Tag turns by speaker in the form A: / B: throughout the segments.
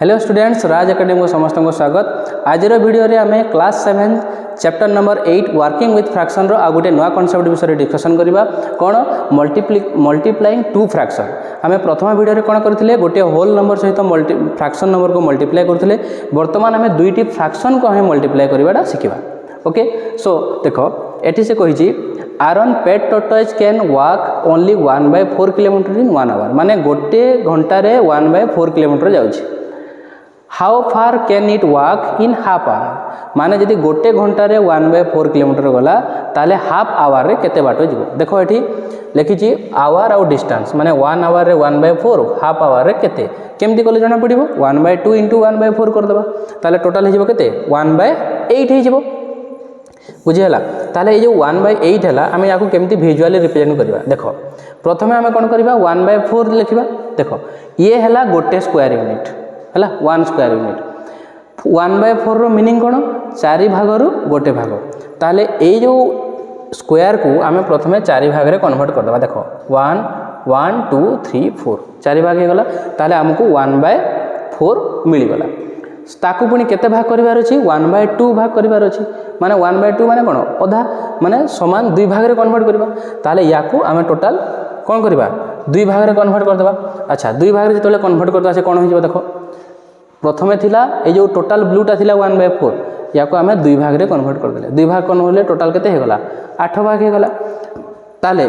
A: Hello students, राज academy को समस्त को स्वागत। आज वीडियो रे आम class 7 chapter number 8 working with fraction रो आ गोटे नुआ कॉन्सेप्ट विषय डिस्कशन करबा। कौन मल्टीप्लाइंग टू फ्रैक्शन। आम प्रथम वीडियो रे कौन करथिले गोटे होल नंबर सहित फ्रैक्शन नंबर को मल्टीप्लाई करथिले। वर्तमान आम दुईटी फ्रैक्शन को हम मल्टीप्लाई करवाटा शिखा। ओके, सो देखो एटी से कही iron pet tortoise can walk only 1/4 kilometre in 1 hour. माने गोटे घंटे 1/4 किलोमीटर जाउछि। How far can it walk in half hour. माने जदि गोटे घंटे 1/4 किलोमीटर गला ताले हाफ आवर रे केते बाट जीवो। देखो एठी लिखिछि आवर आउ डिस्टेंस माने 1 आवर रे 1/4 हाफ आवर रे केते केमती कले जणा पड़िबो 1/2 * 1/4 कर देबा ताले टोटल हे जीवो केते 1/8 हे जीवो। बुझी हला। ताले ए जो 1/8 हला आमे याकू केमती विजुअली रिप्रेजेंट करबा। देखो प्रथमे आमे कोन करबा 1/4 लिखिबा। देखो ये हला गोटे स्क्वायर यूनिट हला 1 स्क्वायर यूनिट। 1/4 रो मीनिंग कोन 4 भाग रु गोटे भाग। ताले ए जो स्क्वायर को आमे प्रथमे 4 भाग रे कन्वर्ट कर देबा। देखो 1 1 2 3 4 4 भाग हे गला। ताले हमकु 1/4 मिली गला। ताकू पुणी केते भाग करिवार अछि 1/2 भाग करिवार अछि। माने 1/2 माने कोन आधा माने समान 2 भाग रे कन्वर्ट करबा। ताले याकू आमे टोटल कोन करबा 2 भाग रे कन्वर्ट कर देबा। अच्छा 2 भाग रे जतले कन्वर्ट करबा से कोन हो जिवो। देखो प्रथमे थिला ए जो टोटल ब्लूटा थिला 1/4 याकू आमे 2 भाग रे कन्वर्ट कर देले। 2 भाग कन्वर्ट होले टोटल केते हे गला 8 भाग हे गला। ताले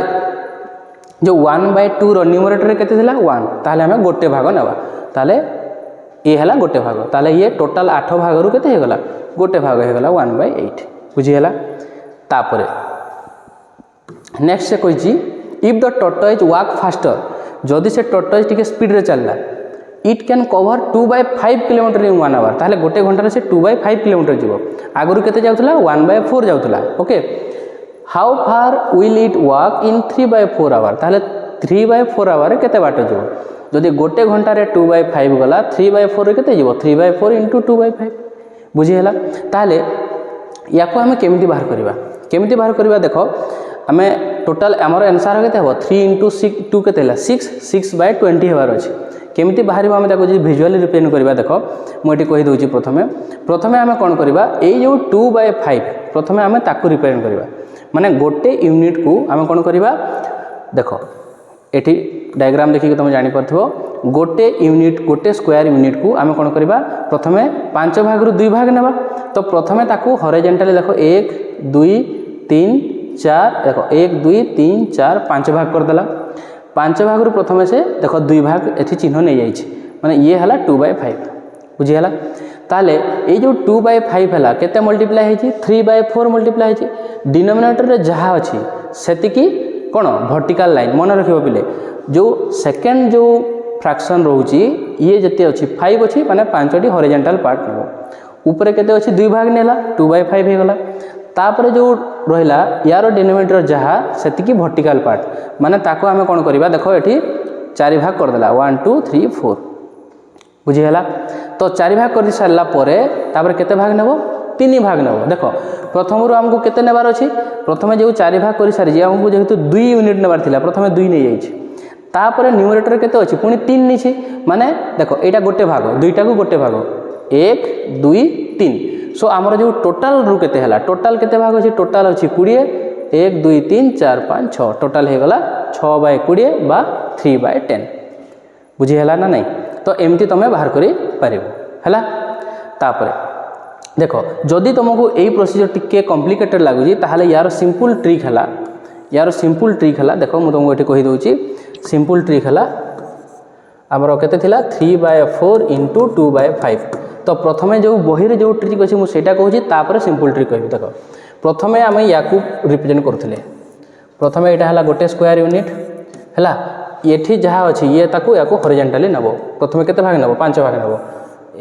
A: जो 1/2 रो न्यूमरेटर रे केते थिला 1 ताले आमे गोटे भाग नेबा। ताले ये हला गोटे भाग। ताले ये टोटल 8 भाग रु केते हे गला गोटे भाग हे गला 1/8। बुझी हला। तापरे नेक्स्ट से कहिछि if the tortoise walk faster. जदि से टॉर्टोइज टिके स्पीड रे चलला it can cover 2/5 kilometre in 1 hour. ताले गोटे घंटा रे से 2/5 किलोमीटर जीवो। आगरु केते जाउतला 1/4 जाउतला। Okay, how far will it walk in 3/4 hour. ताले 3/4 आवर रे केते बाट जीवो। जदि गोटे घंटा रे 2/5 गला 3/4 रे केते जीवो 3/4 * 2/5। बुझी हला। ताले याको हमें केमिति बाहर करबा। केमिति बाहर करबा देखो हमें टोटल हमर आंसर केते हो 3 * 6 2 केते हला 6/20 हेबार अछि। केमिति बाहर हम ताको जे विजुअली रिप्रेजेंट करबा। देखो मु एटी कहि दउची प्रथमे हमें कोन करबा ए जो 2/5 प्रथमे हमें ताको रिप्रेजेंट करबा। माने गोटे यूनिट को हमें कोन करबा। देखो एटी डायग्राम देखि तुम जानि परथिबो गोटे यूनिट गोटे स्क्वायर यूनिट को आमे कोन करबा प्रथमे 5 भाग रु 2 भाग नेबा। तो प्रथमे ताकू हॉरिजॉन्टली देखो 1 2 3 4 देखो 1 2 3 4 5 भाग कर देला। 5 भाग रु प्रथमे से देखो 2 भाग एथि चिन्ह नै जाइछि माने ये हला 2/5। बुझी हला। ताले ए जो 2/5 हला केते मल्टीप्लाई हेछि 3/4 मल्टीप्लाई हेछि। डिनोमिनेटर रे जहा अछि सेतिकी कोन वर्टिकल लाइन मन रखिबो पिले। जो सेकंड जो फ्रैक्शन रहउची ये जते अछि 5 अछि माने 5टी हॉरिजॉन्टल पार्ट नेबो। ऊपर केते अछि 2 भाग नेला 2/5 हे गला। तापरे जो रहिला यारो डिनोमिनेटर जहा सेतिकी वर्टिकल पार्ट माने ताको हमें कोन करबा। देखो एठी 4 भाग कर देला 1 2 3 4। बुझी हला। तो 4 भाग कर सारला परे तापरे केते भाग नेबो 3 भाग नेबो। देखो प्रथम रु हमको केते नेबार अछि प्रथमे जो 4 भाग कर सारि जे हमको जेहेतु 2 यूनिट नेबार थिला प्रथमे 2 नै जाइछि। तापरे न्यूमरेटर केते अछि पुनी 3 निछि माने देखो एटा गोटे भाग दुईटा को गोटे भाग 1 2 3। सो हमर जो टोटल रु केते हला टोटल केते भाग अछि टोटल अछि 20 1 2 3 4 5 6 टोटल हे गला 6/20 बा 3/10। बुझी हला ना नहीं। तो एमती तमे बाहर करि पारिबो हला। तापरे देखो जदि तुमको एई प्रोसीजर टिके कॉम्प्लिकेटेड लागुजी ताहाले यार सिंपल ट्रिक हला। यार सिंपल ट्रिक हला। देखो मु तुमको एठी कहि दउची सिंपल ट्रिक हला हमरो केते थिला 3/4 * 2/5। तो प्रथमे जो बही रे जो ट्रिक अछि मु सेटा कहूची तापर सिंपल ट्रिक कहबी। देखो प्रथमे आमे याकू रिप्रेजेंट करथिले। प्रथमे एटा हला गोटे स्क्वायर यूनिट हला। एठी जहा अछि ये ताकू याकू हॉरिजॉन्टली नबो। प्रथमे केते भाग नबो 5 भाग नबो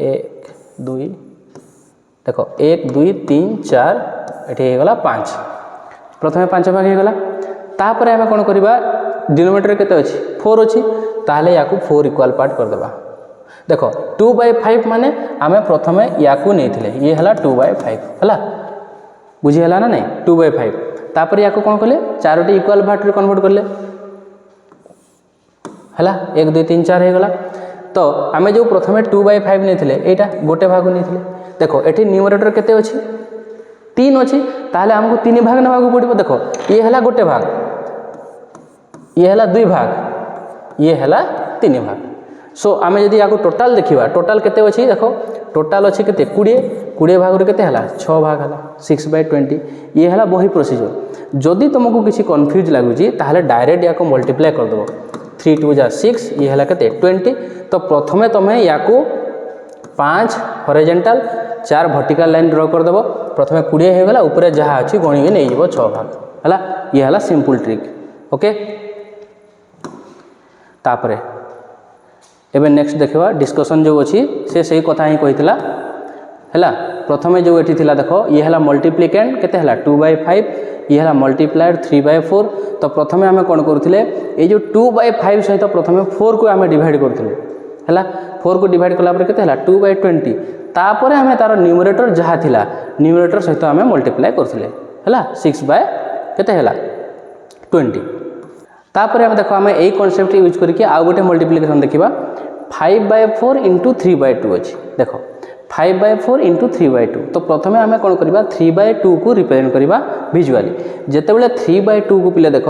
A: 1 2 देखो 1 2 3 4 एठी हे गला 5। प्रथमे 5 भाग हे गला। तापरे हमें कोन करबा डिनोमिनेटर केते अछि 4 अछि ताले याकू 4 इक्वल पार्ट कर देबा। देखो 2/5 माने आमे प्रथमे याकू नेथिले ये हला 2/5 हला। बुझी हला ना नहीं 2/5। तापर याकू कोन करले 4टी इक्वल पार्ट रे कन्वर्ट करले हला 1 2 3 4 हे गला। तो आम जो प्रथम 2/5 नहीं यहाँ गोटे भाग नहीं देख ये न्यूमरेटर केते अच्छी 3 अच्छी ताहले आमको 3 भाग ना पड़ो देख ये है गोटे भाग ये है 2 भाग ये है 3 भाग सो आम जदि या टोटाल देखा टोटाल केते अच्छी देख टोटाल अच्छी केते 20 भाग केते हला 6 भाग हला 6/20 ये है बही प्रोसीजर जदि तुमको किसी कन्फ्यूज लगुच ताहले डायरेक्ट या मल्टीप्लाई करदेव 3 2 जा 6 ये है केते 20 तो प्रथमे तुम्हें या 5 हॉरिजॉन्टल 4 वर्टिकल लाइन ड्रॉ करदेव प्रथमे 20 होगला ऊपर जहाँ अच्छी गणी नहीं 6 भाग है ये है सिंपल ट्रिक ओके तापरे एबे नेक्स्ट देखा डिस्कसन जो अच्छी से सही कथा ही कही है प्रथमे जो ये थिला देख ये है मल्टीप्लिकेंट केते हला 2/5 ये है मल्टीप्लायर 3/4 तो प्रथमे आम कौन करुले ये जो 2/5 सहित प्रथमे 4 को आम डिवाइड करुले है 4 को डिवाइड कलापर केते हला 2/20 तापर आम तार न्यूमरेटर जहाँ थिला न्यूमरेटर सहित आम मल्टीप्लाई करथिले है 6/20 तापर आम देख आम यही कॉन्सेप्ट यूज करके आउ गोटे मल्टीप्लिकेशन देखा 5/4 इंटू 3/2 अच्छी देख 5/4 इंटू 3/2 तो प्रथमे आम कौन करवा 3/2 को रिप्रेजेंट करवा विजुअली जितेबाला 3/2 को पिले देख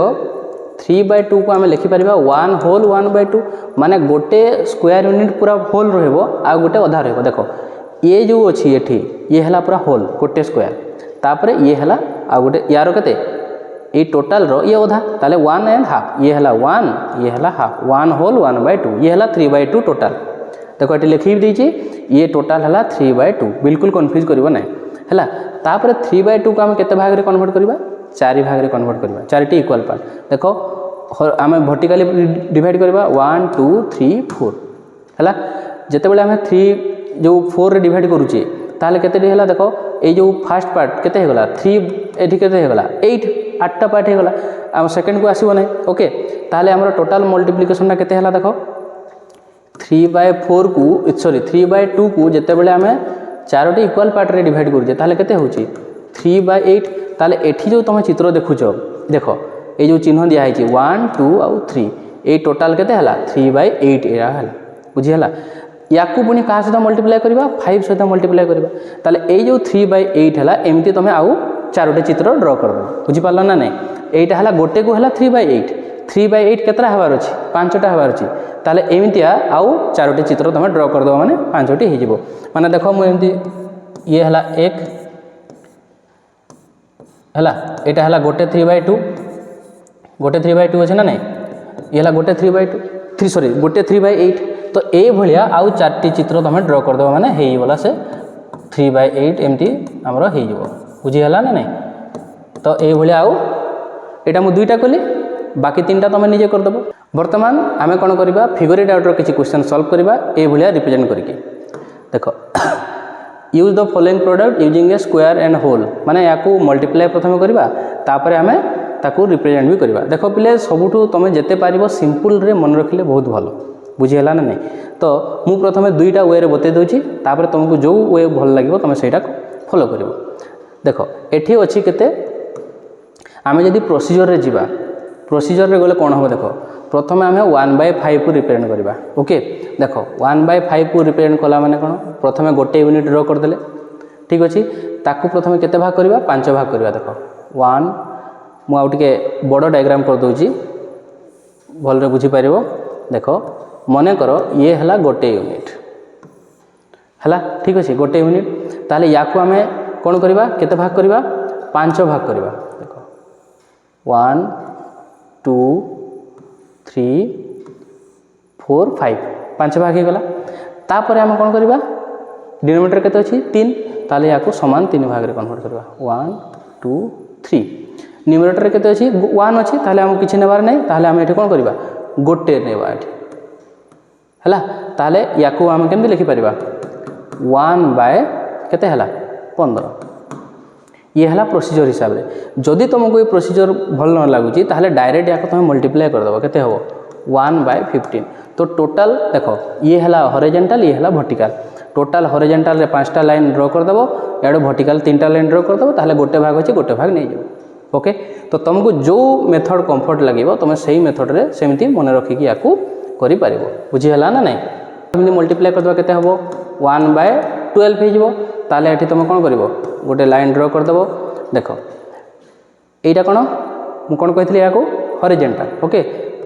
A: 3/2 को आम लिखिपर 1 होल 1/2 माने गोटे स्क्वायर यूनिट पूरा होल रहा गोटे अधा रहा देख ये जो अच्छी ये है पूरा होल गोटे स्क्वायर तापर ये है आ गोटे यार केते ये टोटाल रो ये अधा ताले 1 एंड हाफ ये है 1 ये है हाफ 1 होल 1/2 ये है 3/2 टोटाल देखो ये लिखी देती ये टोटाल है 3/2 बिल्कुल कन्फ्यूज कर ना है तापर 3/2 को आम केते भाग में कन्वर्ट करवा 4 भाग में कन्वर्ट करवा 4टी इक्वल पार्ट देखो आम वर्टिकली डिवाइड करवा 1 2 3 4 है जितेबाला आम 3 जो 4 रे डिवाइड करुचे ताहले केते है देखो ये जो फास्ट पार्ट केते होगला 3 एठी केते होगला 8 8टा पार्ट होगला आम सेकंड को आसीबो नै ओके ताहले हमर टोटल मल्टीप्लिकेशन केते हला देखो 3/4 को सॉरी 3/2 को जितेबाला आम 4टी इक्वल पार्ट रे डिवाइड करुचे ताहले केते होची 3/8 ताहले एठी जो तुम चित्र देखुछ देख ये जो चिन्ह दिया है 1 2 और 3 ये टोटाल केते हला 3/8 एरा हला बुझिहला या पुणी क्या सहित मल्टीप्लाई करवा 5 सहित मल्टीप्लाई करवा ताले ये जो 3/8 है एमती तुम आउ 4टी चित्र ड्र कर बुझीपार ना नहीं यहाँ है गोटे को है 3/8 3/8 केतटा हबार अच्छी 5टा हबार अच्छी ताले एमती आउ 4टी चित्र तुम ड्र करदेव माने 5टी हो माने देख मुझे ये है 1 है यहाँ है गोटे 3/2 गोटे 3/2 अच्छे ना नहीं ये है गोटे 3/2 सॉरी गोटे 3/8 तो ये भाया आउ 4टी चित्र तुम ड्र करदेव माने होगला से 3/8 एमती आमर हो बुझीगला ना नहीं तो ये भाया आउ यहाँ मुझे 2टा कली बाकी 3टा तुम निजे करदेव बर्तमान आम कौन करवा फिगर इट आउटर किसी क्वेश्चन सॉल्व करवा ये भाया रिप्रेजेंट करके देख use the following product using a square and whole माने या मल्टीप्लाई प्रथम करवा तापर आम ताकू रिप्रेजेंट भी करवा देख पिले सबुठ तुम जिते पार सिंपल रे मन रखिले बहुत भल बुझीगला ना नहीं तो मु प्रथम 2टा वे बतई दूची तापर तुमको जो वे भल लगे तुम से फॉलो कर देख एठी अच्छी केते आम जदि प्रोसीजर रे जीवा प्रोसीजर रे गले कौन हम देख प्रथम आम 1/5 को रिप्रेजेंट करवा ओके देख 1/5 को रिप्रेजेंट कला माने कौन प्रथम गोटे यूनिट ड्र करदे ठीक अच्छे ताकू प्रथम केते भाग करवा 5 भाग करवा देख 1 मु आउ टिके बड़ डायग्राम कर दूची भल बुझीपार देख मन कर ये है गोटे यूनिट है ठीक अच्छे गोटे यूनिट ताले या आम कौन करवा केते भाग करवा 5 भाग करवा देख 1 2 3 4 5 5 भाग हो गला तापर आम कौन करवा डिनोमिनेटर केते अच्छी 3 ताले या समान 3 भाग में कन्वर्ट करवा 1 2 3 न्यूमरेटर केते अच्छी 1 अच्छी ताले आम किसी नेबार नहीं ताले आम ये कौन करवा गोटे नेबा है ताले या आम केमती लिखिपर 1/15 ये है प्रोसीजर हिसाब से जदि तुमको ये प्रोसीजर भल न लगुच ताहले डायरेक्ट या तुम मल्टीप्लाई करदेव केते हम 1/15 तो टोटाल देख ये है हॉरिजॉन्टल ये है वर्टिकल टोटाल हॉरिजॉन्टल रे 5टा लाइन ड्र करदेव याडे वर्टिकल 3टा लाइन ड्र करदेव ताहले गोटे भाग अच्छे गोटे भाग नहीं जाओ ओके तो तुमको जो मेथड कंफर्ट लगे तुम से मेथड रे सेमती मन रखिकी या बुझीगला ना नहीं एमती मल्टीप्लाई करदे केते हबो 1/12 हो ताले एठी तुम कौन कर गोटे लाइन ड्र करदेव देख यहीटा कौन मुझे कही या हॉरिजॉन्टल ओके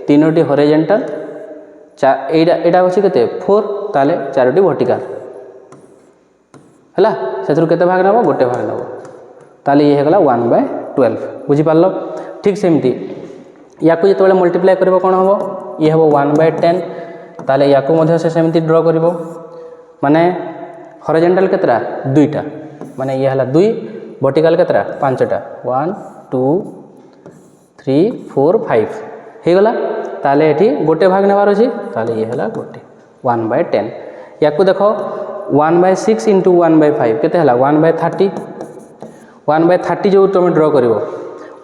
A: तीनोटी हॉरिजॉन्टल एटा अच्छे केते 4 ताले 4टी वर्टिकल है से केते भाग नब गोटे भाग नब ताले ये होगा 1/12 बुझीपार ठीक सेमती या जो मल्टीप्लाई कर कौन हम ये हम 1/10 ताले या से सेमती ड्र कर माने हॉरिजॉन्टल केतरा 2टा माने ये है 2 वर्टिकल केतरा 5टा 1 2 3 4 5 हो गला ताले एठी गोटे भाग नेबार अछि ताले ये है गोटे 1/10 या देख 1/6 इंटू 1/5 केते हला 1/30 1/30 जो तुम ड्र कर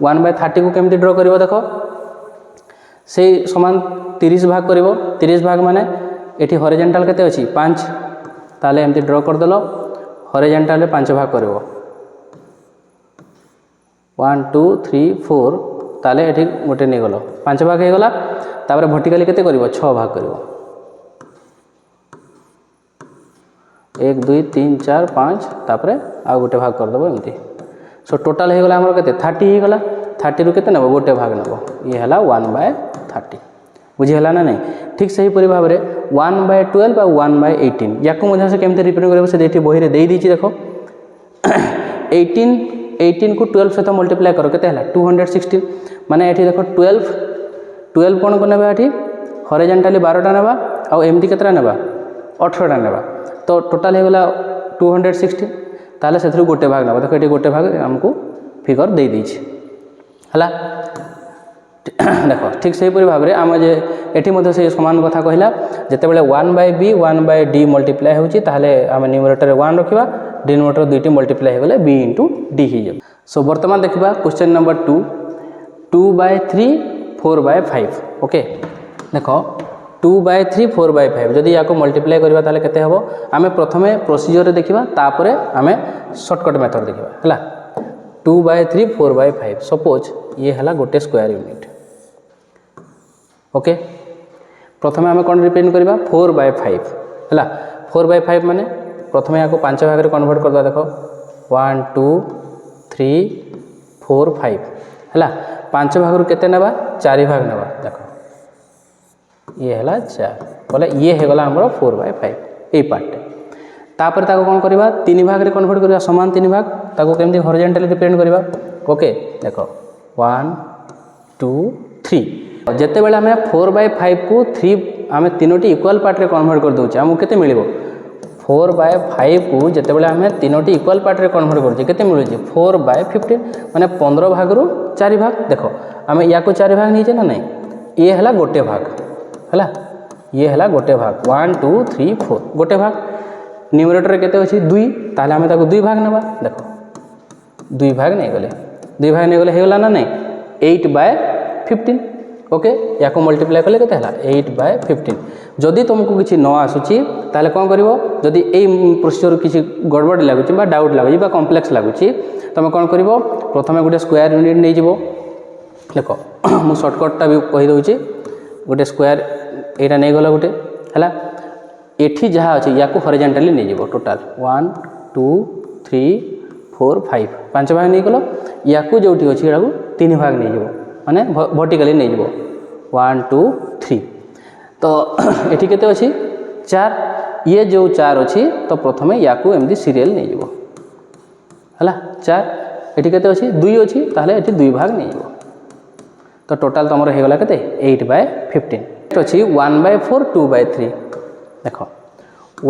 A: 1/30 को केमती ड्र कर देख से समान 30 भाग कर 30 भाग माने एठी हॉरिजॉन्टल केते अछि 5 ताले एमती ड्र कर देलो हॉरिजॉन्टल 5 भाग कर 1 2 3 4 ताले एठी गोटे नहीं गलो 5 भाग हो गला तापर वर्टिकली केते करिवो 6 भाग करिवो 1 2 3 4 5 तापर आ गोटे भाग कर देबो एमती सो टोटल हो गला हमर केते 30 हो गला 30 रु केते नबो गोटे भाग नबो ये हला 1/30 बुझी हला ना नहीं ठीक सही परि भाव रे 1/12 और 1/18 याको मध्य से केमते रिप्रेजेंट करबो से देठी बही रे देई दीची देखो 18 को 12 सहित मल्टीप्लाई करो केते हला 216 माने एठी देखो 12 कोन को नेबा एठी हॉरिजॉन्टली 12टा नेबा आ एमटी केतरा नेबा 18टा नेबा तो टोटल हो गला 216 ताले सेथरु गोटे भाग नेबा देखो एठी गोटे भाग हमको फिगर देई दीची हला देख ठीक से भाव में आम जे एटी मध्य से समान कथा कहला जिते बड़े 1/b 1/d मल्टीप्लाई होची ताहले आम न्यूमरेटर 1 रखिबा डिनोमिनेटर 2टी मल्टीप्लाई हो गले b इंटू d ही जब सो वर्तमान देखिबा क्वेश्चन नंबर 2 2/3 4/5 ओके देखो 2/3 4/5 जदि या मल्टीप्लाई करबा ताहले केते हबो आमे प्रथमे प्रोसीजर रे देखिबा तापरे आमे शॉर्टकट मेथड देखिबा हला 2/3 4/5 सपोज ये है गोटे स्क्वायर यूनिट ओके प्रथमे आम कौन रिप्रेजेंट करवा 4/5 है 4/5 माने प्रथमे या 5 भाग में कन्वर्ट करवा देख 1 2 3 4 5 है 5 भाग केते नेबा 4 भाग नेबा देख ये है 4 बोले ये हो गला हमर 4/5 यही पार्ट तापर ताको कौन करवा 3 भाग में कन्वर्ट करवा समान 3 भाग ताको केमती हॉरिजॉन्टली रिप्रेजेंट करवा ओके देख 1 2 3 जिते बेले आम 4/5 को 3 आम 3टी इक्वाल पार्ट रे कन्वर्ट कर दउचे हमको केते मिलिबो 4/5 को जिते बेले आम 3टी इक्वाल पार्ट रे कन्वर्ट करजे केते मिलुचे 4/15 माने 15 भाग रु 4 भाग देखो आम या को 4 भाग नीचे ना नहीं ये है गोटे भाग है ये है गोटे भाग 1 2 3 4 गोटे भाग न्यूमरेटर केते अछि 2 ताले आम ताको 2 भाग नेबा देखो 2 भाग नहीं गले 2 भाग नहीं गले हो गला ना नहीं 8/15 ओके या मल्टीप्लाई कले केते हला 8/15 जदि तुमको किसी न आसुची ताले कौन करिवो जदि ए प्रोसीजर किसी गड़बड़ लागुची बा डाउट लागुची बा कॉम्प्लेक्स लागुची तुम कौन करिवो प्रथमे गोटे स्क्वायर यूनिट नहीं जिवो देखो मु शॉर्टकटटा भी कहि दउची गोटे स्क्वायर एटा नहीं गला गोटे हला एठी जहाँ अच्छे या हॉरिजॉन्टली नहीं जीवो टोटाल 1 2 3 4 5 5 भाग नहीं गलो या जोटी अच्छी यहाँ 3 भाग नहीं जीवो माने वर्टिकली नहीं जीवो 1 2 3 तो एठी केते अछि 4 ये जो 4 अच्छी तो प्रथमे या एमती सीरियल नहीं जीवो हला 4 एठी केते अछि 2 अच्छी ताहले एठी 2 भाग नहीं जीवो तो टोटाल तुम हो गला केते 8/15 अच्छी 1/4 2/3 देखो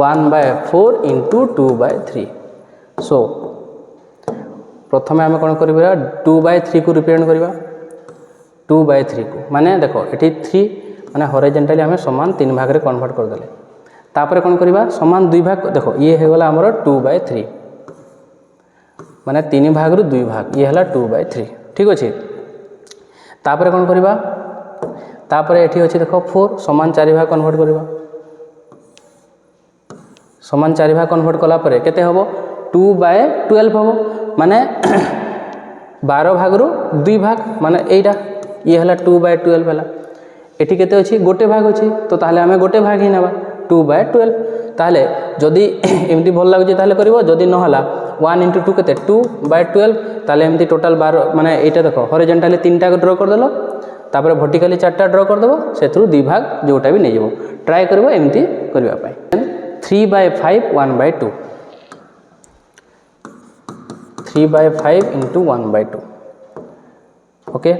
A: 1/4 इंटू 2/3 सो प्रथमे आम कौन कर 2/3 को रिप्रेजेंट करवा 2/3 को माने देखो ये 3 माने हॉरिजॉन्टली आम समान 3 भाग में कन्वर्ट करदे तापर कौन करवा समान 2 भाग देखो ये हो गला हमर 2/3 माने 3 भाग रु 2 भाग ये है 2/3 ठीक अच्छे तापर कौन करवा तापर एठी अच्छे देखो 4 समान 4 भाग कन्वर्ट करवा समान 4 भाग कन्वर्ट कला परे केते हबो 2/12 हबो माने 12 भाग रु 2 भाग माने एटा ये हला 2/12 हला एठी केते अछि गोटे भाग अछि तो ताहले हमें गोटे भाग ही नेबा 2/12 তাহলে যদি এমতি ভাল লাগুছে তাহলে করিব যদি নহলা 1 × 2 কেতে 2/12 তাহলে এমতি টোটাল 12 মানে এইটা দেখো হরিজন্টালি 3টা ড্র କରିଦେଲ তারপরে ভর্টিকালি 4টা ড্র କରିଦେବ ସେଥିରୁ 2 ଭାଗ ଯୋଉଟା ବି ନେଇଯିବ ଟ୍ରାଏ କରିବ ଏମିତି କରିବା ପାଇଁ 3/5 1/2 3/5 × 1/2 ओके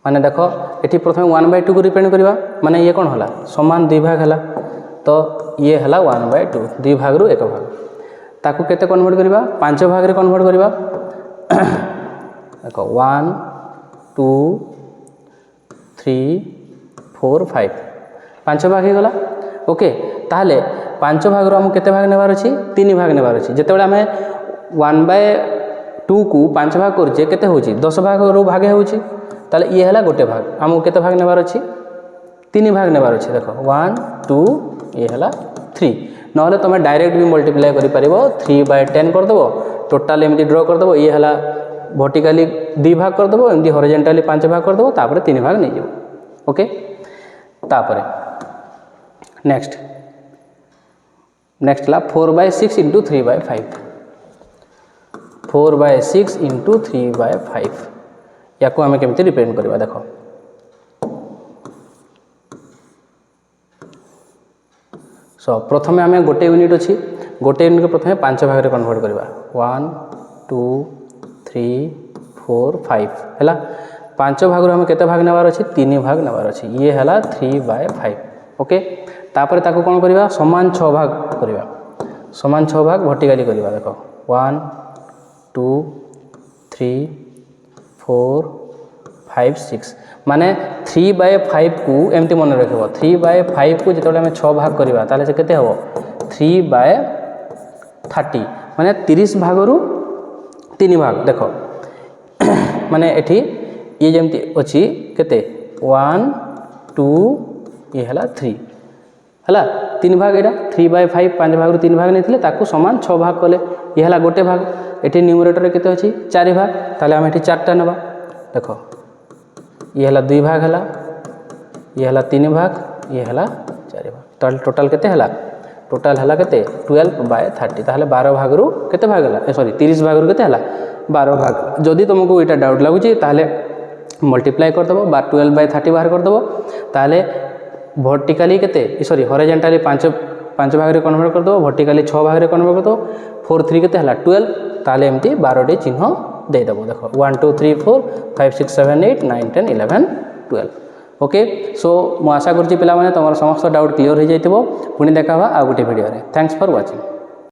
A: माने देखो ये प्रथम 1/2 को रिप्रेजेंट करवा माने ये कौन हला समान 2 भाग हला तो ये हला 1/2 2 भाग रु 1 भाग ताकू केते कन्वर्ट करवा 5 भाग रे कन्वर्ट करवा देखो 1 2 3 4 5 5 भाग ही गला ओके ताहले 5 भाग रो हम केते भाग नेबार अछि 3 भाग नेबार अछि जेते बेला हमें 1/2 को 5 भाग करछे केते होछि 10 भाग रो भागे होछि ताले ये हला गोटे भाग हमको केते भाग नेबार अछि 3 भाग नेबार अछि देखो 1 2 ये हला 3 नहले तुम डायरेक्ट भी मल्टीप्लाई करि परिबो 3/10 कर देबो टोटल एमदी ड्रॉ कर देबो ये हला वर्टिकली 2 भाग कर देबो एमदी हॉरिजॉन्टली 5 भाग कर देबो तापर 3 भाग नै जेबो ओके तापर नेक्स्ट ला 4/6 × 3/5 4/6 × 3/5 या को हमें केमती रिप्रेजेंट करवा देखो सो प्रथम आम गोटे यूनिट अच्छी गोटे यूनिट को प्रथम 5 भाग में कन्वर्ट करवा 1 2 3 4 5 है 5 भाग हम केते भाग नेबार अच्छी 3 भाग नेबार अच्छी ये है 3/5 ओके तापर ताको कौन करवा समान 6 भाग करवा समान 6 भाग वर्टिकली करवा देखो 1 2 3 4 5 6 माने 3/5 को एमती मन रखिबो 3/5 को जेतबे हम 6 भाग करबा ताले से केते हबो 3/30 माने 30 भाग रु 3 भाग देखो माने एठी ये जेमती अछि केते 1 2 ये हला 3 हला 3 भाग एटा 3/5 5 भाग रु 3 भाग नेथिले ताकू समान 6 भाग कले ये हला गोटे भाग एठी न्यूमरेटर केते अछि 4 भाग ताले हम एठी 4टा नेबा देखो ये हला 2 भाग हला ये हला 3 भाग ये हला 4 भाग टोटल केते हला टोटल हला केते 12/30 ताहले 12 भाग रु केते भाग हला सॉरी 30 भाग रु केते हला 12 भाग जदि तुमको एटा डाउट लागुची ताहले मल्टीप्लाई कर दबो 12/30 बाहर कर दबो ताहले वर्टिकली केते सॉरी हॉरिजॉन्टली 5 भाग रे कन्वर्ट कर दबो वर्टिकली 6 भाग रे कन्वर्ट कर दबो 4 3 केते हला 12 ताहले एमती 12 टी चिन्ह दे दबो देखो 1 2 3 4 5 6 7 8 9 10 11 12 ओके सो मु आशा करछि पिला माने तमर समस्त डाउट क्लियर हो जाइतिबो पुनी देखावा आ गुटे वीडियो रे थैंक्स फॉर वाचिंग।